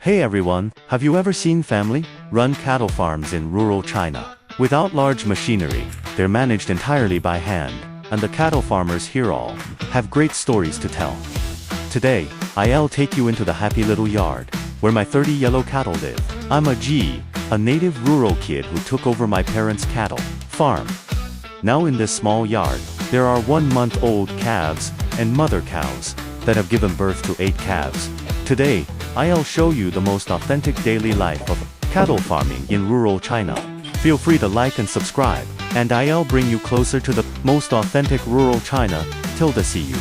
Hey everyone, have you ever seen family-run cattle farms in rural China? Without large machinery, they're managed entirely by hand, and the cattle farmers here all have great stories to tell. Today, I'll take you into the happy little yard, where my 30 yellow cattle live. I'm a native rural kid who took over my parents' cattle farm. Now in this small yard, there are 1-month-old calves and mother cows that have given birth to 8 calves. Today, I'll show you the most authentic daily life of cattle farming in rural China. Feel free to like and subscribe, and I'll bring you closer to the most authentic rural China. Till see you.